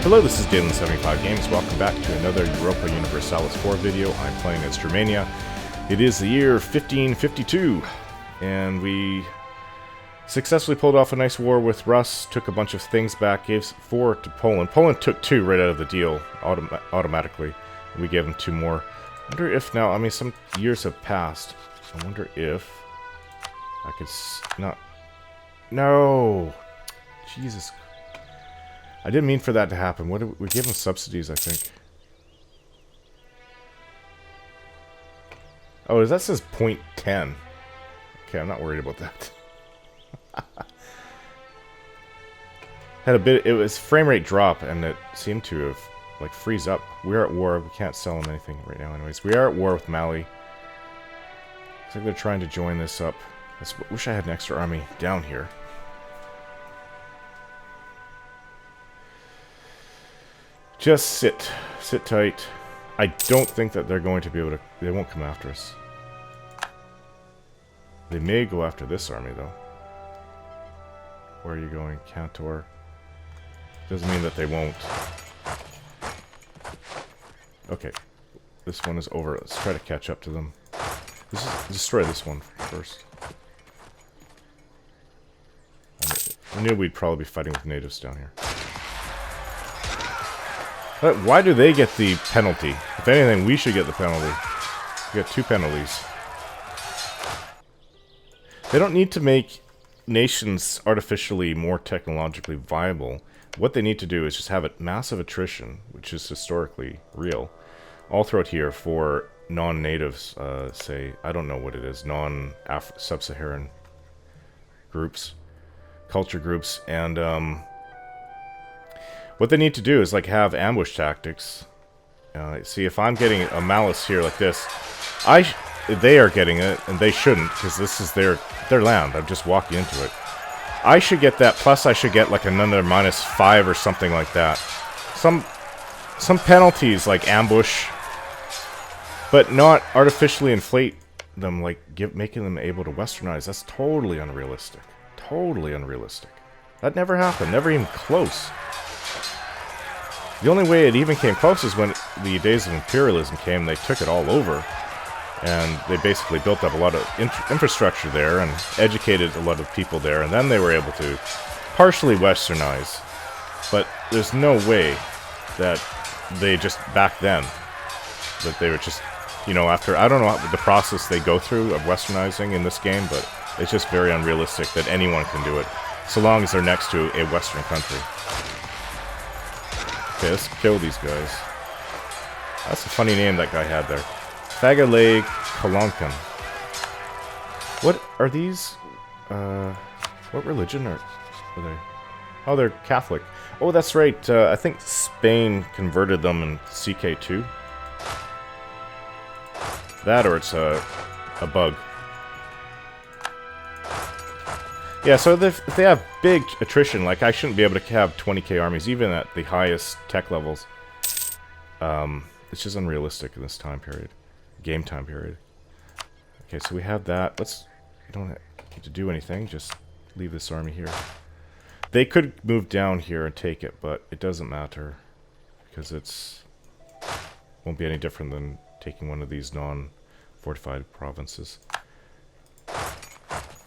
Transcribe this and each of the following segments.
Hello, this is Galen75 Games. Welcome back to another Europa Universalis 4 video. I'm playing as Germania. It is the year 1552, and we successfully pulled off a nice war with Rus, took a bunch of things back, gave 4 to Poland. Poland took 2 right out of the deal automatically. We gave them 2 more. I wonder if now, I mean, some years have passed. I wonder if I could not... No! Jesus. I didn't mean for that to happen. What did we gave them subsidies, I think. Oh, that says 0.10. Okay, I'm not worried about that. Had a bit, it was frame rate drop, and it seemed to have, like, freeze up. We're at war. We can't sell them anything right now anyways. We are at war with Mali. Looks like they're trying to join this up. I wish I had an extra army down here. Just sit tight. I don't think that they're going to be able to, they won't come after us. They may go after this army though. Where are you going? Cantor. Doesn't mean that they won't. Okay. This one is over. Let's try to catch up to them. Destroy this one first. I knew we'd probably be fighting with natives down here. But why do they get the penalty? If anything, we should get the penalty. We get 2 penalties. They don't need to make nations artificially more technologically viable. What they need to do is just have a massive attrition, which is historically real, all throughout here for non-natives, say, I don't know what it is, non-sub-Saharan groups, culture groups, and what they need to do is like have ambush tactics. See, if I'm getting a malice here like this, they are getting it, and they shouldn't, because this is their land. I'm just walking into it. I should get that, plus I should get like another -5 or something like that. Some penalties like ambush, but not artificially inflate them, like making them able to westernize. That's totally unrealistic. Totally unrealistic. That never happened. Never even close. The only way it even came close is when the days of imperialism came. They took it all over, and they basically built up a lot of infrastructure there and educated a lot of people there, and then they were able to partially westernize. But there's no way that they just, back then, that they were just, you know, after, I don't know the process they go through of westernizing in this game, but it's just very unrealistic that anyone can do it, so long as they're next to a western country. Okay, let's kill these guys. That's a funny name that guy had there. Fagale Kolonkan. What are these? What religion are they? Oh, they're Catholic. Oh, that's right. I think Spain converted them in CK2. That, or it's a bug. Yeah, so if they have big attrition, like I shouldn't be able to have 20k armies, even at the highest tech levels. It's just unrealistic in this time period. Game time period. Okay, so we have that. We don't need to do anything, just leave this army here. They could move down here and take it, but it doesn't matter, because won't be any different than taking one of these non-fortified provinces.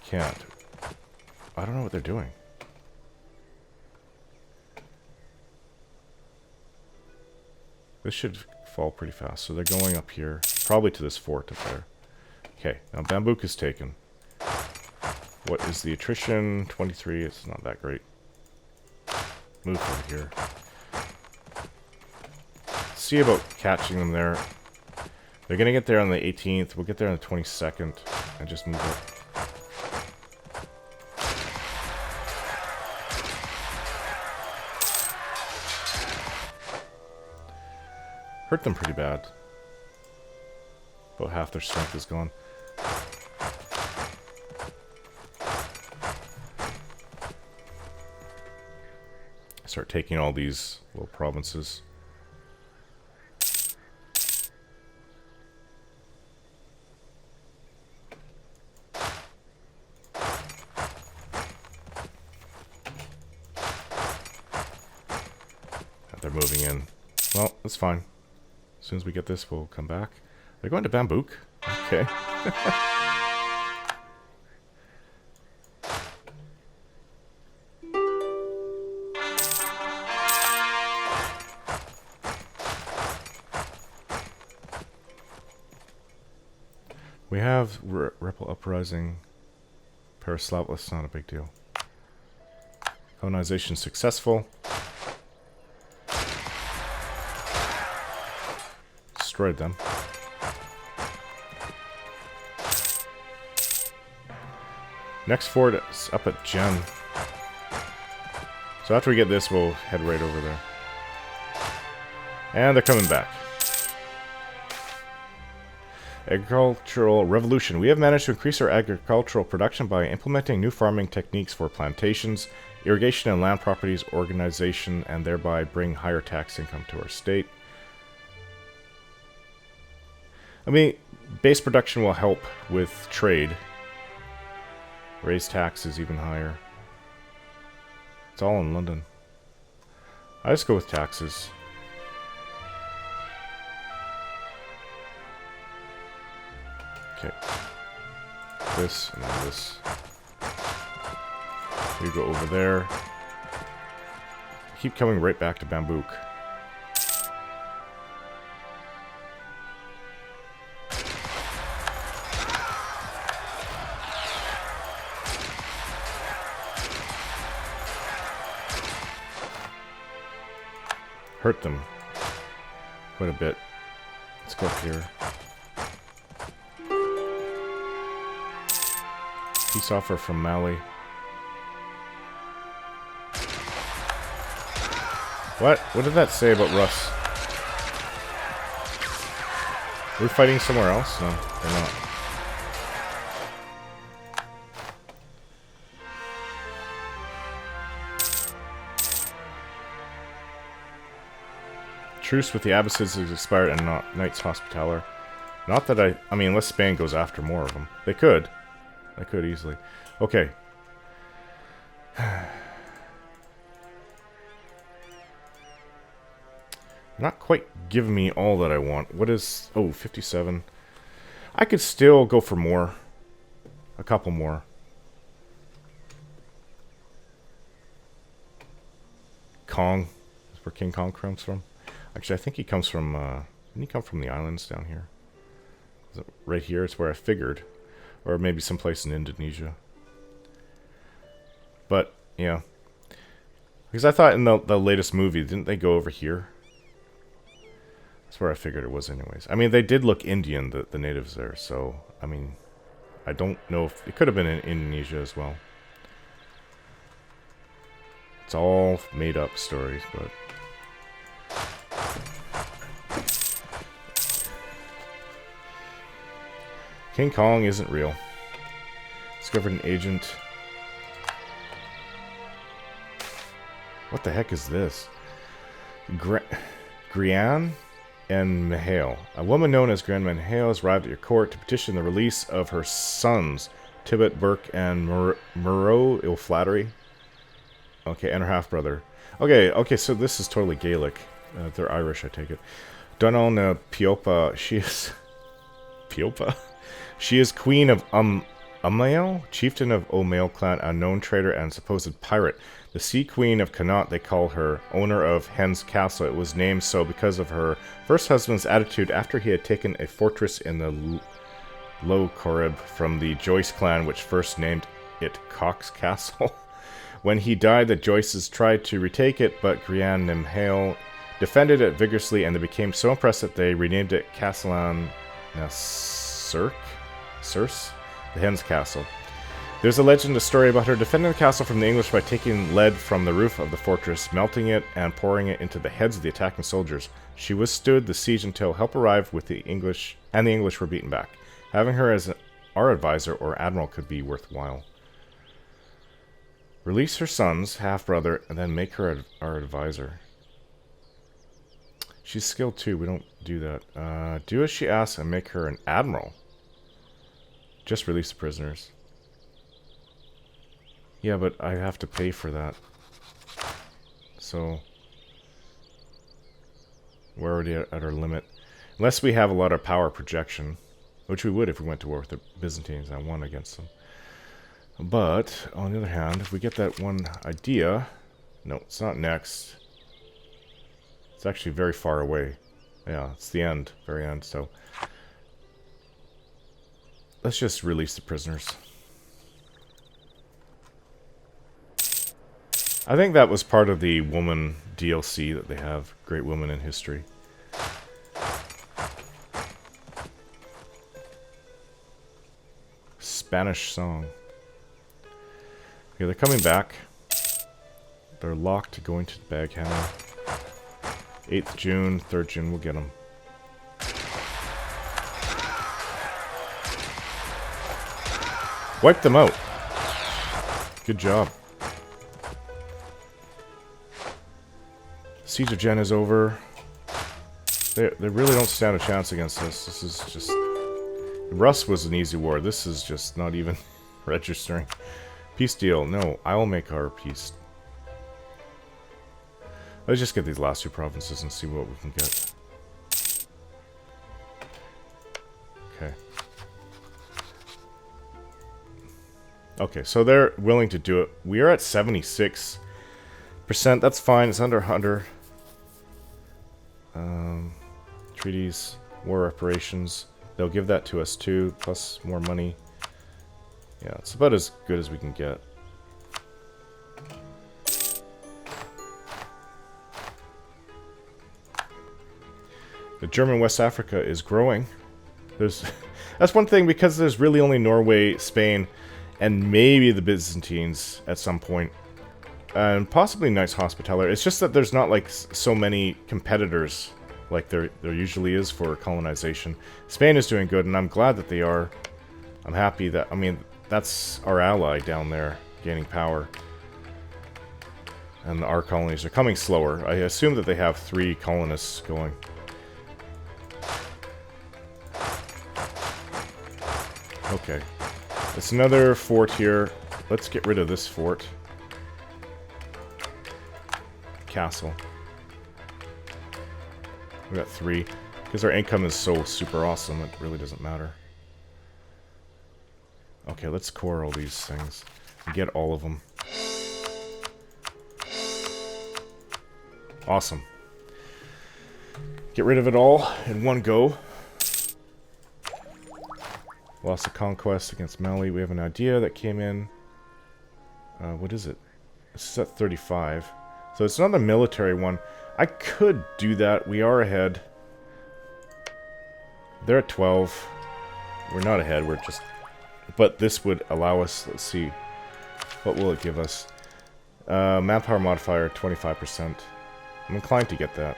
Can't. I don't know what they're doing. This should fall pretty fast. So they're going up here. Probably to this fort up there. Okay, now Bambouk is taken. What is the attrition? 23. It's not that great. Move over here. See about catching them there. They're going to get there on the 18th. We'll get there on the 22nd. And just move up. Hurt them pretty bad. About half their strength is gone. Start taking all these little provinces. moving in. Well, that's fine. As soon as we get this, we'll come back. They're going to Bambouk? Okay. We have Ripple Uprising. Paraslav, that's not a big deal. Colonization successful. Destroyed them. Next fort is up at Jen. So after we get this, we'll head right over there. And they're coming back. Agricultural revolution. We have managed to increase our agricultural production by implementing new farming techniques for plantations, irrigation and land properties organization, and thereby bring higher tax income to our state. I mean, base production will help with trade. Raise taxes even higher. It's all in London. I just go with taxes. Okay. This and then this. You go over there. Keep coming right back to Bambouk. Hurt them quite a bit. Let's go up here. Peace offer from Mali. What? What did that say about Russ? We're fighting somewhere else? No, we're not. Truce with the Abbasids has expired and not Knights Hospitaller. Not that I mean, unless Spain goes after more of them. They could. They could easily. Okay. Not quite giving me all that I want. What is... Oh, 57. I could still go for more. A couple more. Kong. That's where King Kong comes from. Actually, I think he comes from... didn't he come from the islands down here? Is it right here? It's where I figured. Or maybe someplace in Indonesia. But, yeah. Because I thought in the latest movie, didn't they go over here? That's where I figured it was anyways. I mean, they did look Indian, the natives there. So, I mean, I don't know if... It could have been in Indonesia as well. It's all made up stories, but... King Kong isn't real. Discovered an agent. What the heck is this? Grianne and Mihail. A woman known as Grand Mihail has arrived at your court to petition the release of her sons, Tibet, Burke, and Moreau Ilflattery. Okay, and her half-brother. Okay, so this is totally Gaelic. They're Irish, I take it. Donal na Piopa. She is... Piopa? She is queen of Umail, chieftain of O'Mail clan, a known traitor and supposed pirate. The Sea Queen of Connaught, they call her, owner of Hen's Castle. It was named so because of her first husband's attitude after he had taken a fortress in the Low Corrib from the Joyce clan, which first named it Cox Castle. When he died, the Joyces tried to retake it, but Grianne Nimhail defended it vigorously, and they became so impressed that they renamed it Castellan na Circe, the Hen's Castle. There's a legend, a story about her defending the castle from the English by taking lead from the roof of the fortress, melting it, and pouring it into the heads of the attacking soldiers. She withstood the siege until help arrived with the English, and the English were beaten back. Having her as our advisor or admiral could be worthwhile. Release her sons, half-brother, and then make her our advisor. She's skilled too, we don't do that. Do as she asks and make her an admiral. Just release the prisoners. Yeah, but I have to pay for that. So... We're already at our limit. Unless we have a lot of power projection, which we would if we went to war with the Byzantines and won against them. But, on the other hand, if we get that one idea... No, it's not next. It's actually very far away. Yeah, it's the end, very end, so... Let's just release the prisoners. I think that was part of the woman DLC that they have. Great woman in history. Spanish song. Okay, they're coming back. They're locked going to Baghammer. 8th June, 3rd June, we'll get them. Wipe them out. Good job. Siege of Gen is over. They really don't stand a chance against us. This is just... Rus was an easy war. This is just not even registering. Peace deal. No, I will make our peace. Let's just get these last two provinces and see what we can get. Okay. Okay, so they're willing to do it. We are at 76%. That's fine. It's under 100. Treaties, war reparations. They'll give that to us too, plus more money. Yeah, it's about as good as we can get. The German West Africa is growing. There's that's one thing, because there's really only Norway, Spain, and maybe the Byzantines at some point. And possibly Knights Hospitaller. It's just that there's not like so many competitors like there usually is for colonization. Spain is doing good, and I'm glad that they are. I'm happy that, I mean, that's our ally down there gaining power. And our colonies are coming slower. I assume that they have 3 colonists going. Okay. It's another fort here. Let's get rid of this fort. Castle. We got 3. Because our income is so super awesome, it really doesn't matter. Okay, let's core all these things. Get all of them. Awesome. Get rid of it all in one go. Lost a conquest against Mali. We have an idea that came in. What is it? This is at 35. So it's another military one. I could do that. We are ahead. They're at 12. We're not ahead. We're just... But this would allow us... Let's see. What will it give us? Manpower modifier, 25%. I'm inclined to get that.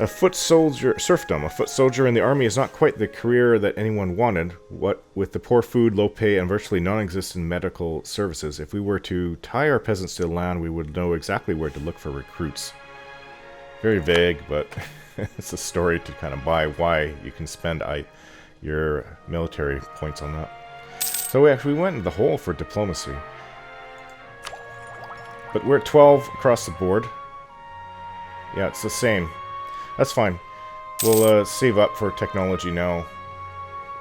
A foot soldier... Serfdom. A foot soldier in the army is not quite the career that anyone wanted. What with the poor food, low pay, and virtually non-existent medical services. If we were to tie our peasants to the land, we would know exactly where to look for recruits. Very vague, but it's a story to kind of buy why you can spend your military points on that. So we actually went in the hole for diplomacy. But we're at 12 across the board. Yeah, it's the same. That's fine. We'll save up for technology now.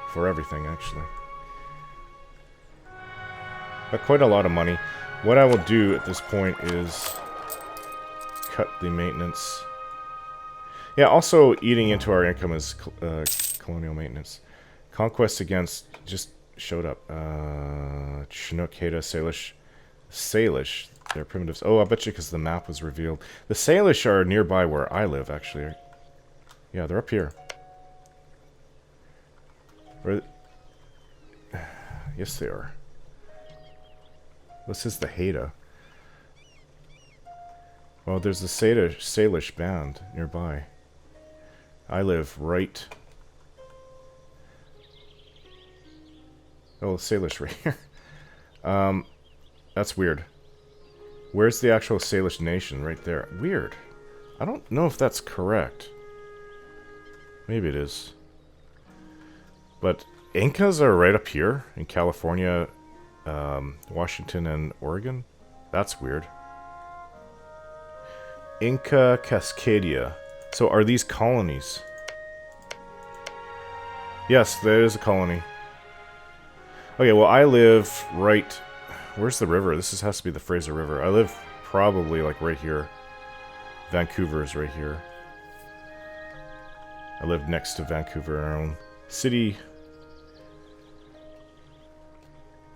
For everything, actually. Got quite a lot of money. What I will do at this point is cut the maintenance. Yeah, also eating into our income is colonial maintenance. Conquest against just showed up. Chinook, Haida, Salish. Salish. They're primitives. Oh, I bet you because the map was revealed. The Salish are nearby where I live, actually. Yeah, they're up here. Yes, they are. This is the Haida. Well, there's the Salish band nearby. I live right... Oh, Salish right here. That's weird. Where's the actual Salish nation? Right there. Weird. I don't know if that's correct. Maybe it is. But Incas are right up here in California, Washington, and Oregon. That's weird. Inca Cascadia. So are these colonies? Yes, there is a colony. Okay, well I live right... Where's the river? Has to be the Fraser River. I live probably like right here. Vancouver is right here. I live next to Vancouver, our own city.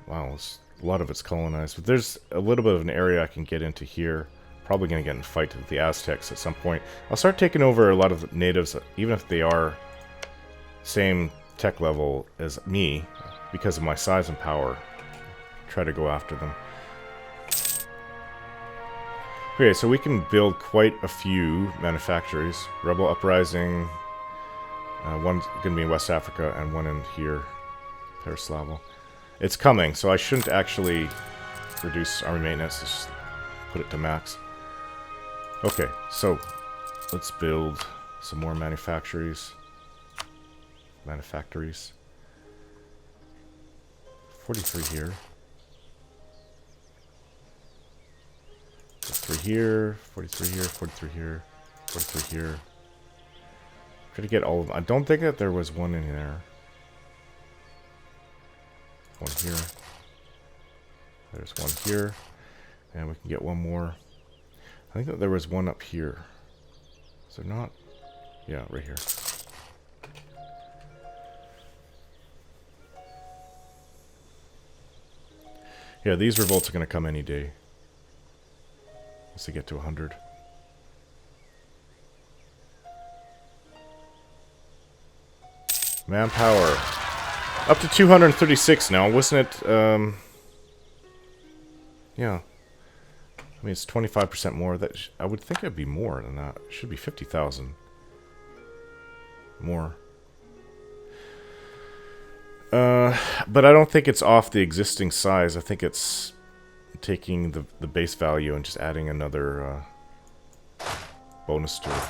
Wow, a lot of it's colonized. But there's a little bit of an area I can get into here. Probably going to get in a fight with the Aztecs at some point. I'll start taking over a lot of the natives, even if they are same tech level as me, because of my size and power. Try to go after them. Okay, so we can build quite a few manufactories. Rebel Uprising, one's going to be in West Africa, and one in here, Pereslavo. It's coming, so I shouldn't actually reduce army maintenance, just put it to max. Okay, so let's build some more manufactories. 43 here. 43 here, 43 here, 43 here, 43 here. Try to get all of them. I don't think that there was one in there. One here. There's one here. And we can get one more. I think that there was one up here. Is there not? Yeah, right here. Yeah, these revolts are going to come any day. Once they get to 100. Manpower. Up to 236 now, wasn't it? Yeah. I mean, it's 25% more. I would think it'd be more than that. It should be 50,000. More. But I don't think it's off the existing size. I think it's taking the base value and just adding another bonus to it.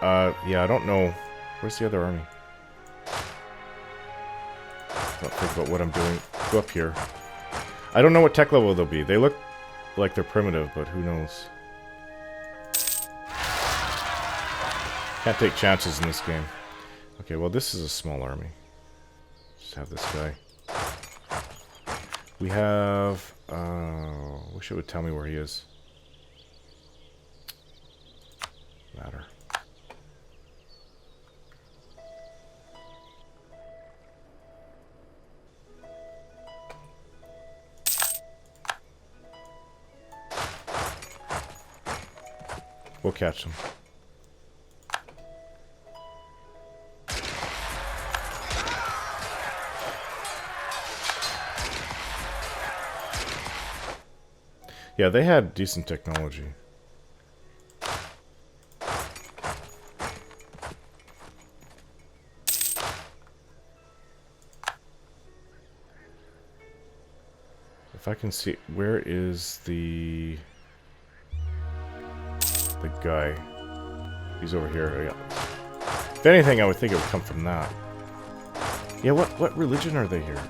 Oh, yeah, I don't know. Where's the other army? Don't think about what I'm doing. Go up here. I don't know what tech level they'll be. They look like they're primitive, but who knows? Can't take chances in this game. Okay, well this is a small army. Just have this guy. We have... wish it would tell me where he is. Matter. We'll catch them. Yeah, they had decent technology. If I can see, where is the guy? He's over here. Oh, yeah. If anything, I would think it would come from that. Yeah, what religion are they here?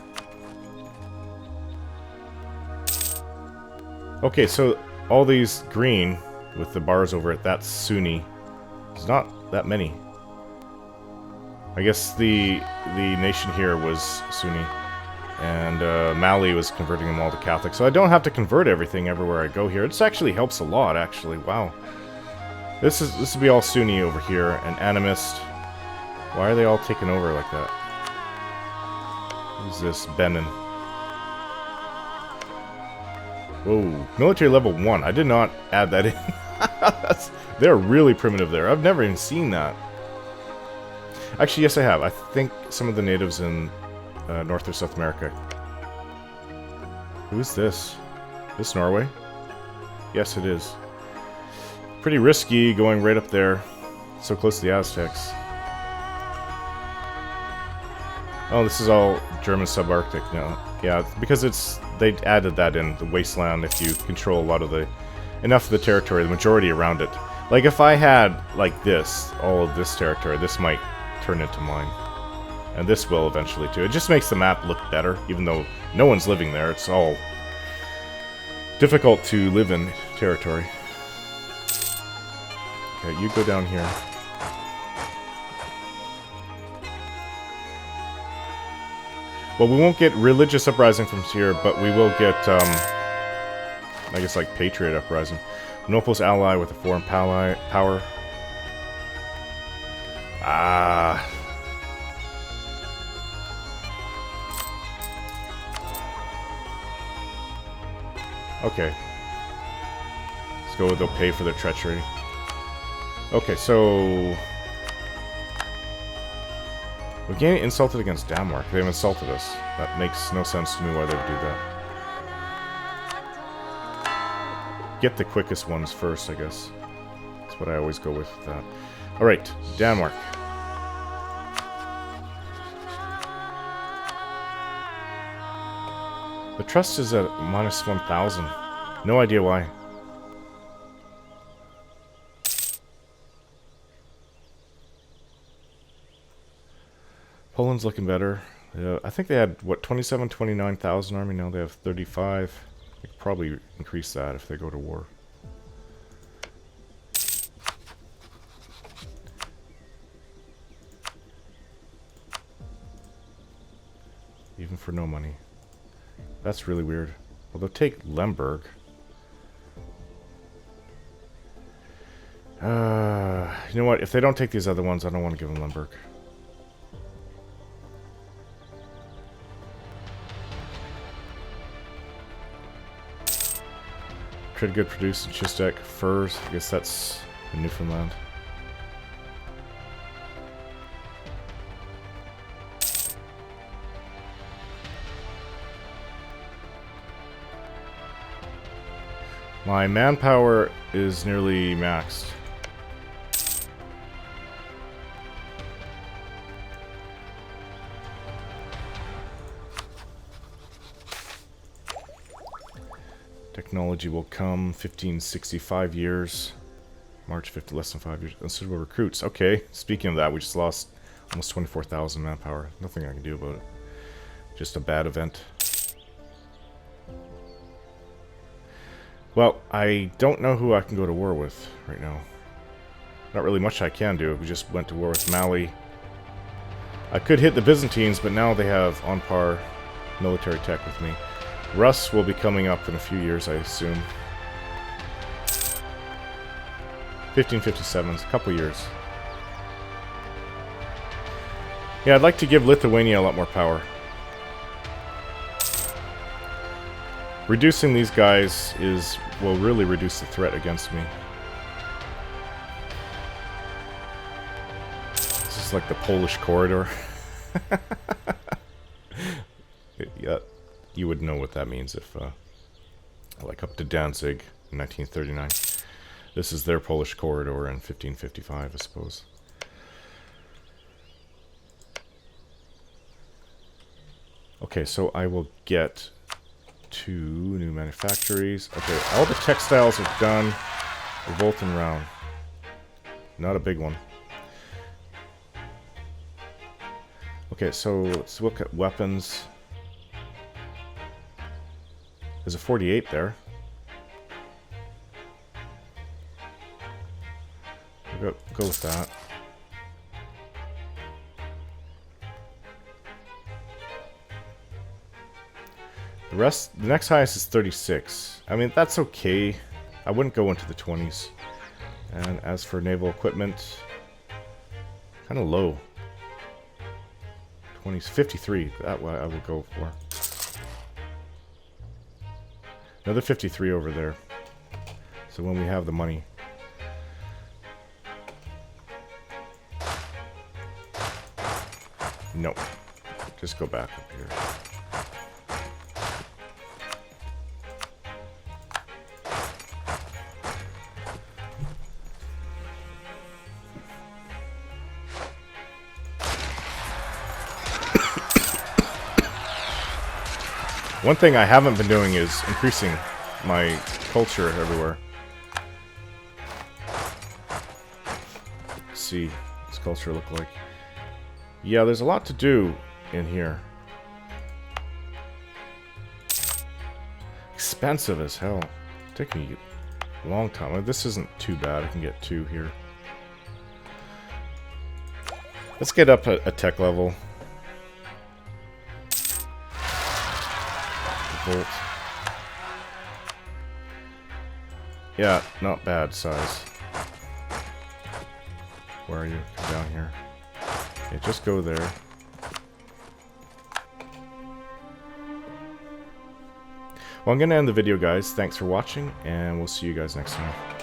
Okay, so all these green with the bars over it, that's Sunni. There's not that many. I guess the nation here was Sunni, and Mali was converting them all to Catholic. So I don't have to convert everything everywhere I go here. It actually helps a lot, actually. Wow. This would be all Sunni over here, and animist. Why are they all taken over like that? Who's this? Benin. Whoa, military level 1. I did not add that in. They're really primitive there. I've never even seen that. Actually, yes I have. I think some of the natives in North or South America. Who's this? This Norway? Yes, it is. Pretty risky going right up there. So close to the Aztecs. Oh, this is all German subarctic now. Yeah, because they added that in the wasteland. If you control a lot of enough of the territory, the majority around it. Like if I had like this, all of this territory, this might turn into mine, and this will eventually too. It just makes the map look better, even though no one's living there. It's all difficult to live in territory. Okay, you go down here. Well, we won't get religious uprising from here, but we will get, I guess, like, patriot uprising. Monopolis ally with a foreign power. Ah. Okay. Let's go with they'll pay for their treachery. Okay, so... we're getting insulted against Denmark. They've insulted us. That makes no sense to me why they would do that. Get the quickest ones first, I guess. That's what I always go with that. Alright, Denmark. The trust is at minus 1,000. No idea why. Poland's looking better. I think they had, what, 27, 29,000 army? Now they have 35. They could probably increase that if they go to war. Even for no money. That's really weird. Well, they'll take Lemberg. You know what? If they don't take these other ones, I don't want to give them Lemberg. Trade good produced in Chistek. Furs. I guess that's in Newfoundland. My manpower is nearly maxed. Technology will come. 1565 years. March 50, less than 5 years. Unsuitable recruits. Okay, speaking of that, we just lost almost 24,000 manpower. Nothing I can do about it. Just a bad event. Well, I don't know who I can go to war with right now. Not really much I can do. We just went to war with Mali. I could hit the Byzantines, but now they have on par military tech with me. Rus will be coming up in a few years, I assume. 1557, a couple years. Yeah, I'd like to give Lithuania a lot more power. Reducing these guys will really reduce the threat against me. This is like the Polish corridor. Yeah, you would know what that means if, like up to Danzig in 1939. This is their Polish corridor in 1555, I suppose. Okay, so I will get 2 new manufactories. Okay, all the textiles are done. Revolt and Round. Not a big one. Okay, so let's look at weapons. There's a 48 there. We'll go with that. The next highest is 36. I mean, that's okay. I wouldn't go into the 20s. And as for naval equipment, kind of low. 20s, 53. That I will go for. Another 53 over there. So when we have the money. Nope. Just go back up here. One thing I haven't been doing is increasing my culture everywhere. Let's see, what's culture look like? Yeah, there's a lot to do in here. expensive as hell. Take me a long time. This isn't too bad. I can get 2 here. Let's get up a tech level. Volt. Yeah, not bad size. Where are you? Come down here. Okay, just go there. Well, I'm going to end the video, guys. Thanks for watching, and we'll see you guys next time.